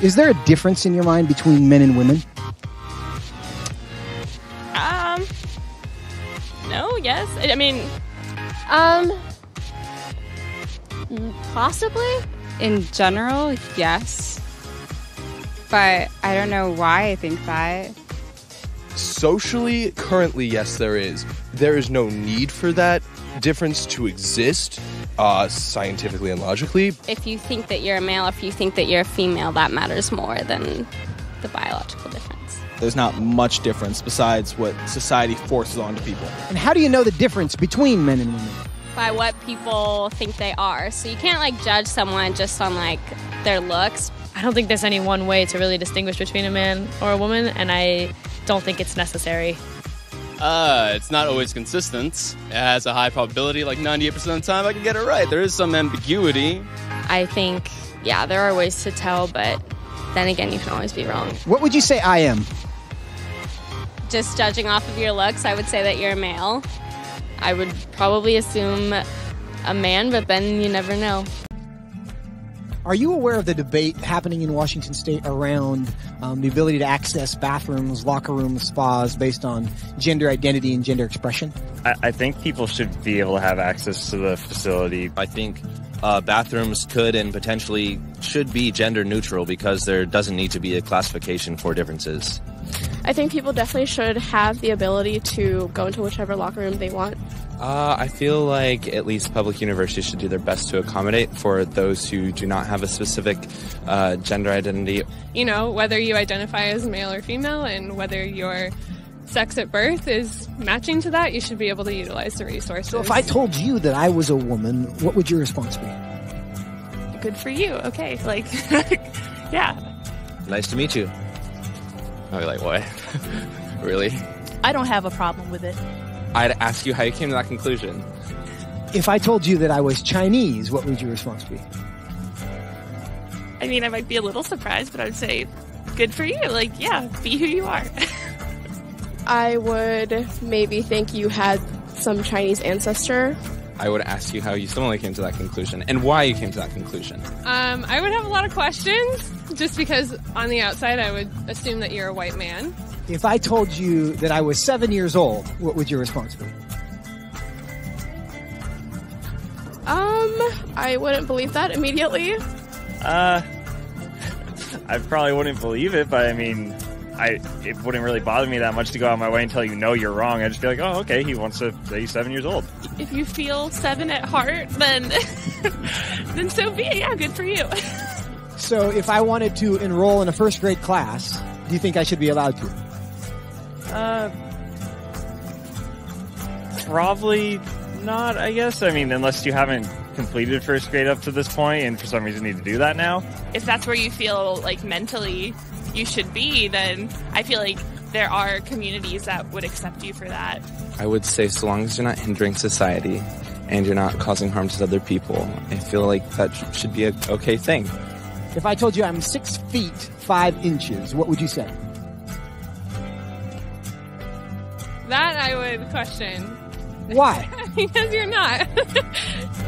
Is there a difference in your mind between men and women? No, yes. I mean, possibly. In general, yes. But I don't know why I think that. Socially, currently, yes, there is. There is no need for that difference to exist, scientifically and logically. if you think that you're a male, if you think that you're a female, that matters more than the biological difference. There's not much difference besides what society forces onto people. And how do you know the difference between men and women? By what people think they are. So you can't like judge someone just on like their looks. I don't think there's any one way to really distinguish between a man or a woman, and I don't think it's necessary. It's not always consistent. It has a high probability, like 98% of the time I can get it right. There is some ambiguity. I think, yeah, there are ways to tell, but then again, you can always be wrong. What would you say I am? Just judging off of your looks, I would say that you're a male. I would probably assume a man, but then you never know. Are you aware of the debate happening in Washington State around the ability to access bathrooms, locker rooms, spas based on gender identity and gender expression? I think people should be able to have access to the facility. I think bathrooms could and potentially should be gender neutral because there doesn't need to be a classification for differences. I think people definitely should have the ability to go into whichever locker room they want. I feel like at least public universities should do their best to accommodate for those who do not have a specific gender identity. You know, whether you identify as male or female and whether your sex at birth is matching to that, you should be able to utilize the resources. So if I told you that I was a woman, what would your response be? Good for you. Okay. Like, yeah. Nice to meet you. I'd be like, what? Really? I don't have a problem with it. I'd ask you how you came to that conclusion. If I told you that I was Chinese, what would your response be? I mean, I might be a little surprised, but I would say, good for you. Like, yeah, be who you are. I would maybe think you had some Chinese ancestor. I would ask you how you similarly came to that conclusion and why you came to that conclusion. I would have a lot of questions just because on the outside I would assume that you're a white man. If I told you that I was 7 years old, what would your response be? I wouldn't believe that immediately. I probably wouldn't believe it, but I mean, it wouldn't really bother me that much to go out of my way and tell you, no, you're wrong. I'd just be like, oh, okay, he wants to say he's 7 years old. If you feel 7 at heart, then then so be it. Yeah, good for you. So if I wanted to enroll in a first grade class, do you think I should be allowed to? Probably not, I guess. I mean, unless you haven't completed first grade up to this point and for some reason need to do that now. If that's where you feel like mentally you should be, then I feel like there are communities that would accept you for that. I would say so long as you're not hindering society and you're not causing harm to other people, I feel like that should be an okay thing. If I told you I'm 6 feet 5 inches, what would you say? That I would question. Why? Because you're not.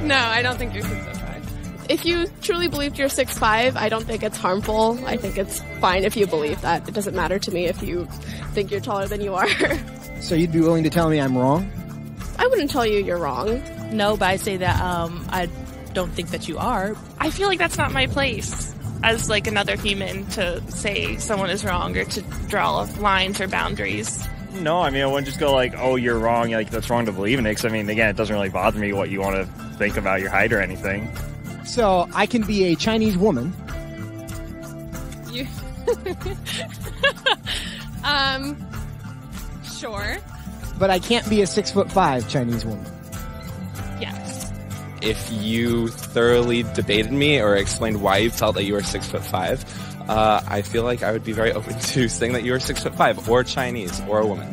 No, I don't think you're 6'5". If you truly believed you're 6'5", I don't think it's harmful. I think it's fine if you believe that. It doesn't matter to me if you think you're taller than you are. So you'd be willing to tell me I'm wrong? I wouldn't tell you you're wrong. No, but I say that I don't think that you are. I feel like that's not my place as like another human to say someone is wrong or to draw lines or boundaries. No, I mean, I wouldn't just go like, oh, you're wrong, like, that's wrong to believe in it, because, I mean, again, it doesn't really bother me what you want to think about your height or anything. So, I can be a Chinese woman. You... Sure. But I can't be a 6'5" Chinese woman. Yes. If you thoroughly debated me or explained why you felt that you were 6'5", I feel like I would be very open to saying that you were 6'5", or Chinese, or a woman.